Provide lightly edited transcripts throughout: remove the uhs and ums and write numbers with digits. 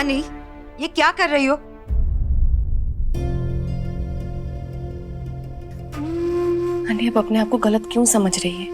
शिवानी, ये क्या कर रही हो? आंटी आप अपने आप को गलत क्यों समझ रही है?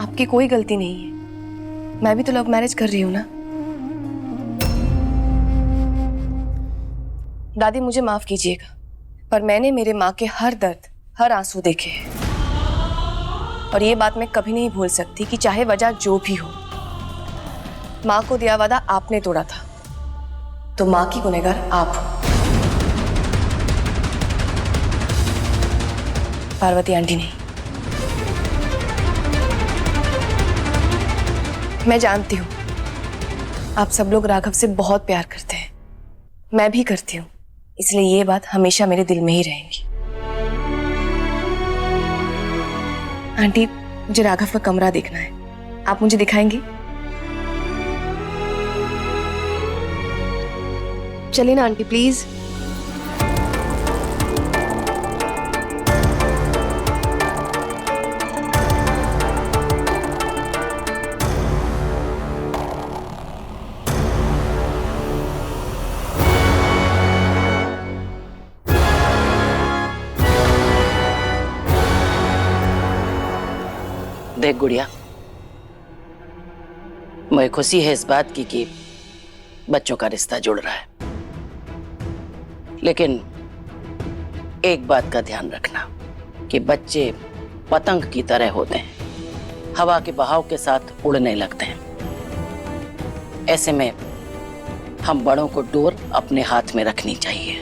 आपकी कोई गलती नहीं है। मैं भी तो लव मैरिज कर रही हूँ ना। दादी मुझे माफ कीजिएगा, पर मैंने मेरे माँ के हर दर्द, हर आंसू देखे हैं। और ये बात मैं कभी नहीं भूल सकती कि चाहे वजह जो भी हो, माँ को दिया वादा आपने तोड़ा था, तो माँ की गुनहगार आप हो, पार्वती आंटी नहीं। मैं जानती हूँ आप सब लोग राघव से बहुत प्यार करते हैं, मैं भी करती हूँ, इसलिए ये बात हमेशा मेरे दिल में ही रहेंगी। आंटी मुझे राघव का कमरा देखना है, आप मुझे दिखाएंगी? चलिए ना आंटी प्लीज। देख गुड़िया, मुझे खुशी है इस बात की कि बच्चों का रिश्ता जुड़ रहा है, लेकिन एक बात का ध्यान रखना कि बच्चे पतंग की तरह होते हैं, हवा के बहाव के साथ उड़ने लगते हैं। ऐसे में हम बड़ों को डोर अपने हाथ में रखनी चाहिए,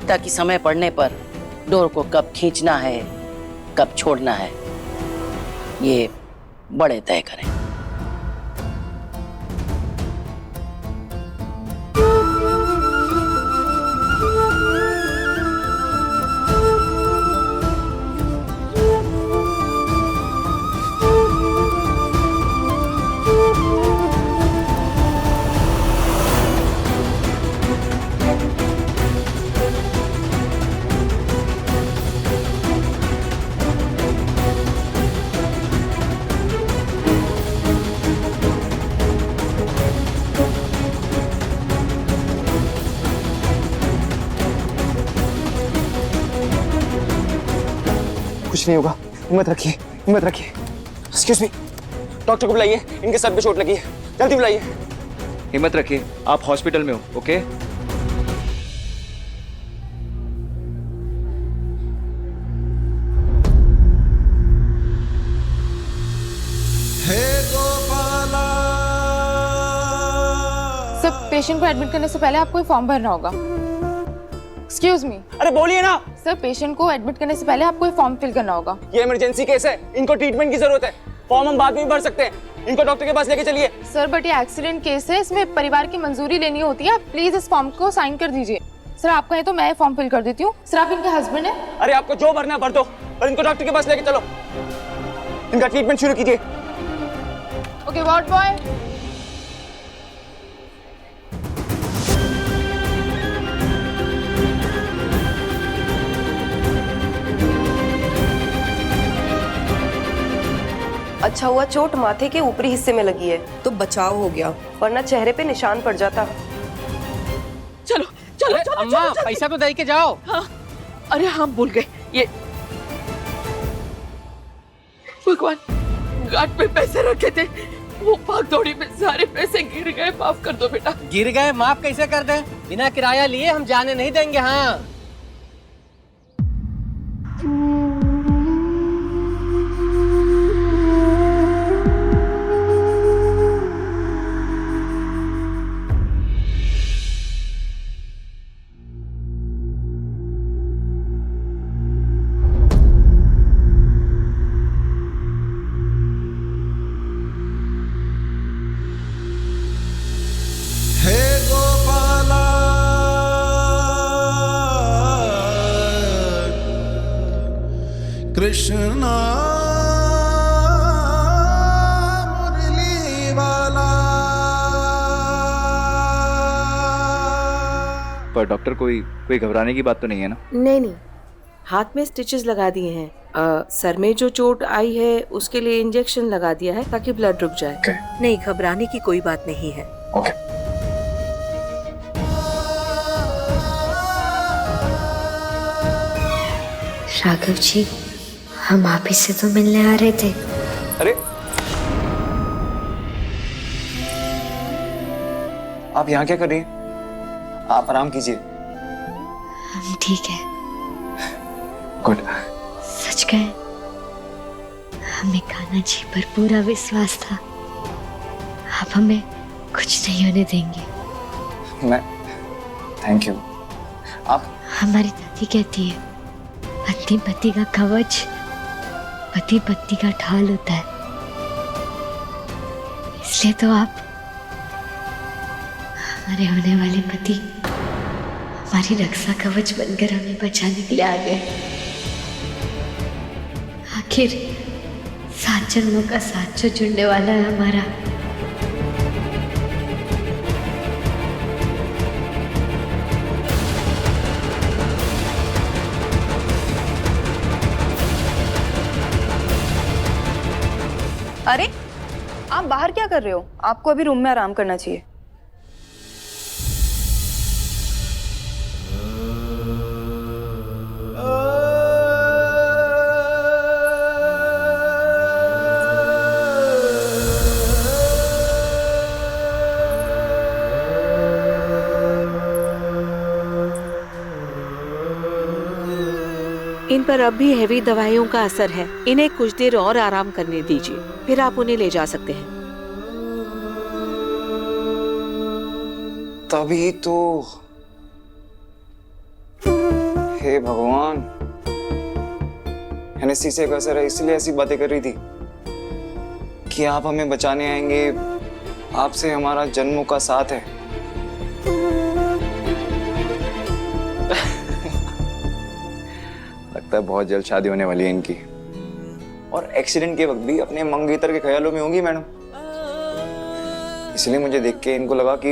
ताकि समय पड़ने पर डोर को कब खींचना है, कब छोड़ना है, ये बड़े तय करें। कुछ नहीं होगा, हिम्मत रखिए, हिम्मत रखिए। एक्सक्यूज मी, डॉक्टर को बुलाइए, इनके सर पे चोट लगी है, जल्दी बुलाइए। हिम्मत रखिए, आप हॉस्पिटल में हो, ओके? सर पेशेंट को एडमिट करने से पहले आपको एक फॉर्म भरना होगा। Excuse me. अरे बोलिए ना। सर पेशेंट को एडमिट करने से पहले आपको एक फॉर्म फिल करना होगा। ये इमरजेंसी केस है, इनको ट्रीटमेंट की जरूरत है, फॉर्म हम बाद में भी भर सकते हैं। इनको डॉक्टर के पास लेके चलिए। सर बट ये एक्सीडेंट केस है, इसमें परिवार की मंजूरी लेनी होती है, आप प्लीज इस फॉर्म को साइन कर दीजिए। सर आप कहें तो मैं फॉर्म फिल कर देती हूँ। सर आप इनके हस्बैंड है? अरे आपको जो भरना है भर दो, पर इनको डॉक्टर के पास लेके चलो। इनका ट्रीटमेंट शुरू कीजिए। Okay ward boy. अच्छा हुआ चोट माथे के ऊपरी हिस्से में लगी है तो बचाव हो गया, वरना चेहरे पे निशान पड़ जाता। चलो चलो चलो, अम्मा पैसा तो दे के जाओ। हाँ, अरे हम भूल गए, ये भगवान, गार्ड पे पैसे रखे थे, वो भाग दौड़ी में सारे पैसे गिर गए, माफ कर दो बेटा। गिर गए, माफ कैसे कर दें? बिना किराया लिए हम जाने नहीं देंगे। हाँ कृष्णा मुरली वाला। पर डॉक्टर कोई घबराने की बात तो नहीं है ना? नहीं नहीं, हाथ में स्टिचेस लगा दिए हैं। सर में जो चोट आई है उसके लिए इंजेक्शन लगा दिया है ताकि ब्लड रुक जाए। नहीं, घबराने की कोई बात नहीं है। राघव जी, हम आप ही से तो मिलने आ रहे थे। अरे आप यहाँ क्या कर रही हैं? आप आराम कीजिए। हम ठीक है। गुड। सच कहें, हमें कान्हा जी पर पूरा विश्वास था। आप हमें कुछ नहीं होने देंगे। मैं थैंक यू। आप हमारी दादी कहती है, पत्नी पति का कवच, पति पत्नी का ढाल होता है। इसलिए तो आप हमारे होने वाले पति हमारी रक्षा कवच बनकर हमें बचाने के लिए आ गए। आखिर 7 जन्मों का साथ जो जुड़ने वाला है हमारा। अरे आप बाहर क्या कर रहे हो? आपको अभी रूम में आराम करना चाहिए। इन पर अब भी हैवी दवाइयों का असर है। इन्हें कुछ देर और आराम करने दीजिए, फिर आप उन्हें ले जा सकते हैं। तभी तो, हे भगवान, एनेस्थीसिया का असर है, इसलिए ऐसी बातें कर रही थी कि आप हमें बचाने आएंगे, आपसे हमारा जन्मों का साथ है। लगता है बहुत जल्द शादी होने वाली है इनकी, और एक्सीडेंट के वक्त भी अपने मंगेतर के ख्यालों में होंगी मैडम। इसलिए मुझे देख के इनको लगा कि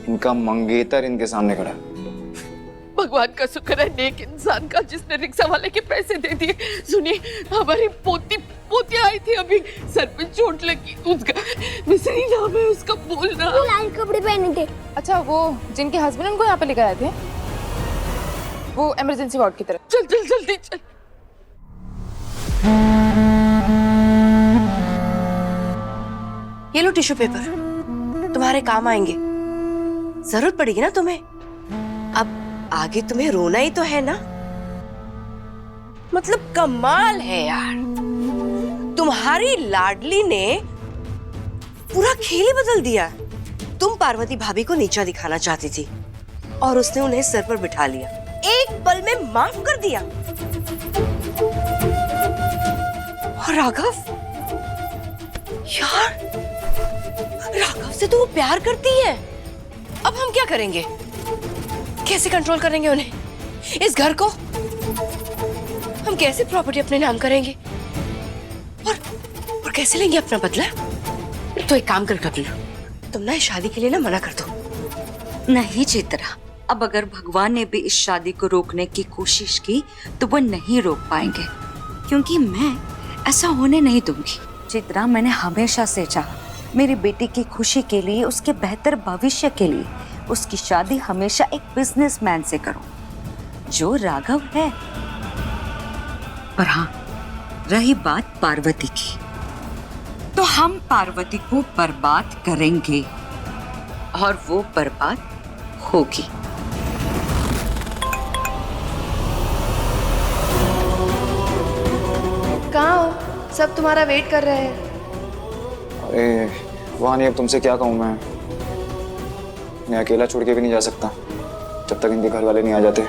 इनका मंगेतर इनके सामने खड़ा है। भगवान का शुक्र है नेक इंसान का, जिसने रिक्शा वाले के पैसे दे दिए। सुनिए, हमारी पोती आई थी, अभी सर पे चोट लगी, उसका मिसरी नाम है उसका, बोलना। लाल कपड़े पहने थे। अच्छा, वो जिनके हस्बैंड उनको यहाँ पे लेकर आए थे, वो इमरजेंसी वार्ड की तरफ। चल चल जल्दी चल। ये लो टिश्यू पेपर, तुम्हारे काम आएंगे। जरूरत पड़ेगी ना तुम्हें। अब आगे तुम्हें रोना ही तो है ना। मतलब कमाल है यार, तुम्हारी लाडली ने पूरा खेल ही बदल दिया। तुम पार्वती भाभी को नीचा दिखाना चाहती थी और उसने उन्हें सर पर बिठा लिया, एक पल में माफ कर दिया। और राघव, यार राघव से तो वो प्यार करती है। अब हम क्या करेंगे? कैसे कंट्रोल करेंगे उन्हें? इस घर को हम कैसे प्रॉपर्टी अपने नाम करेंगे? और कैसे लेंगे अपना बदला? तो एक काम कर कपिल, तुम ना इस शादी के लिए ना मना कर दो। नहीं चित्रा, अब अगर भगवान ने भी इस शादी को रोकने की कोशिश की तो वो नहीं रोक पाएंगे, क्योंकि मैं ऐसा होने नहीं दूंगी। चित्रा, मैंने हमेशा से चाहा मेरी बेटी की खुशी के लिए, उसके बेहतर भविष्य के लिए, उसकी शादी हमेशा एक बिजनेसमैन से करूं जो राघव है। पर हाँ, रही बात पार्वती की, तो हम पार्वती को बर्बाद करेंगे और वो बर्बाद होगी। कहाँ हो? सब तुम्हारा वेट कर रहे हैं। अरे वानी, अब तुमसे क्या कहूँ मैं अकेला छोड़ के भी नहीं जा सकता जब तक इनके घर वाले नहीं आ जाते।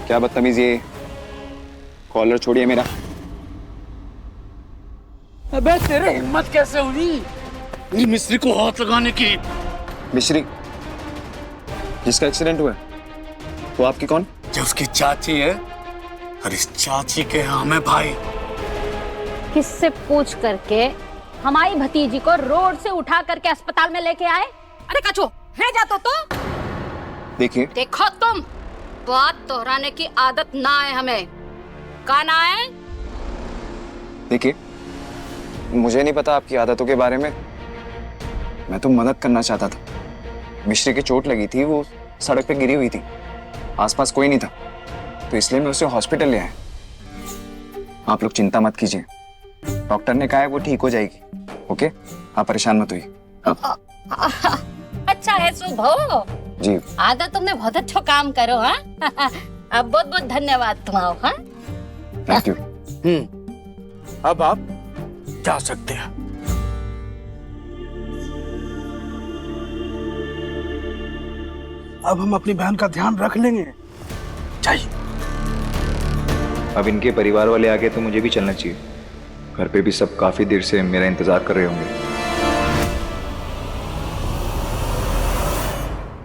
क्या बदतमीज, ये कॉलर छोड़िए मेरा। अबे तेरे हिम्मत कैसे हुई? मिस्त्री को हाथ लगाने की। मिश्री, जिसका एक्सीडेंट हुआ है, वो आपकी कौन? जो उसकी चाची है, और इस चाची के हम है भाई। किससे पूछ करके हमारी भतीजी को रोड से उठा करके अस्पताल में लेके आए? अरे कछो है जातो तो देखिए, देखो तुम, बात दोहराने की आदत ना है हमें। का ना है? देखिए, मुझे नहीं पता आपकी आदतों के बारे में। मैं तो मदद करना चाहता था। मिश्री की चोट लगी थी, वो सड़क पे गिरी हुई थी, आसपास कोई नहीं था, तो इसलिए मैं उसे हॉस्पिटल ले आया। आप लोग चिंता मत कीजिए, डॉक्टर ने कहा है वो ठीक हो जाएगी। ओके, आप परेशान मत होइए। अच्छा है सुभो जी, आदत तुमने बहुत अच्छा काम करो। हाँ अब बहुत बहुत धन्यवाद तुम्हारा। हाँ थैंक यू। अब आप जा सकते हैं। अब हम अपनी बहन का ध्यान रख लेंगे। चाहिए। अब इनके परिवार वाले आ गए तो मुझे भी चलना चाहिए। घर पे भी सब काफी देर से मेरा इंतजार कर रहे होंगे।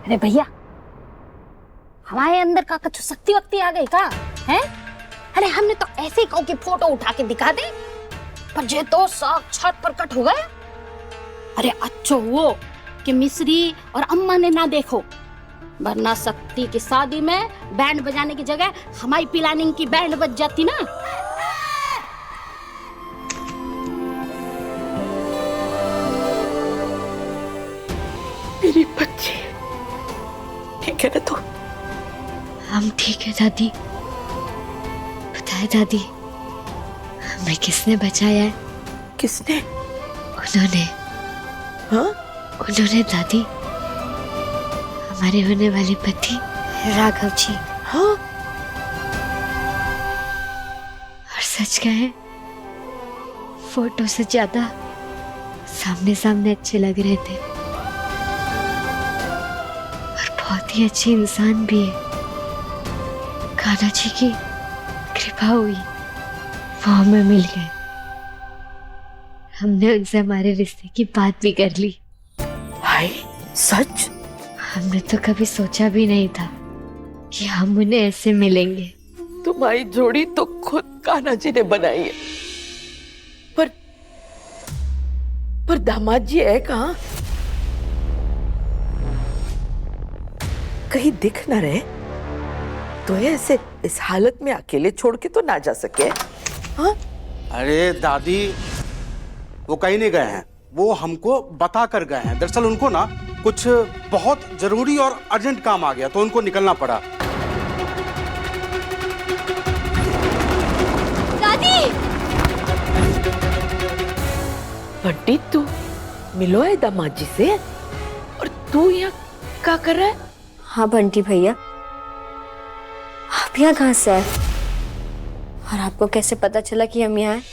अरे भैया, हमारे अंदर का कुछ शक्ति वक्ति आ गई का है? अरे हमने तो ऐसे ही कहूं कि फोटो उठा के दिखा दे, पर जे तो साक्षात प्रकट हो गए। अरे अच्छो वो कि मिश्री और अम्मा ने ना देखो, वरना शक्ति की शादी में बैंड बजाने की जगह हमारी प्लानिंग की बैंड बज जाती ना। मेरी बच्ची ठीक है ना? तो हम ठीक है दादी। बताए दादी, हमें किसने बचाया है? किसने? उन्होंने। हाँ? उन्होंने दादी, हमारे होने वाले पति राघव जी। हाँ? और सच कहें, फोटो से ज्यादा सामने सामने अच्छे लग रहे थे, और बहुत ही अच्छे इंसान भी है। कान्हा जी की कृपा हुई, वो हमें मिल गए। हमने उनसे हमारे रिश्ते की बात भी कर ली। हाय, सच? हमने तो कभी सोचा भी नहीं था कि हम उन्हें ऐसे मिलेंगे। तुम्हारी जोड़ी तो खुद कान्हा जी ने बनाई है, पर दामाद जी है कहाँ? कहीं दिख ना रहे तो ऐसे इस हालत में अकेले छोड़ के तो ना जा सके। हाँ? अरे दादी, वो कहीं नहीं गए हैं, वो हमको बता कर गए हैं। दरअसल उनको ना कुछ बहुत जरूरी और अर्जेंट काम आ गया, तो उनको निकलना पड़ा। दादी! बंटी, तू मिलो है दामाद जी से, और तू यहाँ क्या कर रहा है? हाँ बंटी भैया, आप यहाँ कहाँ से आए? और आपको कैसे पता चला कि हम यहाँ हैं?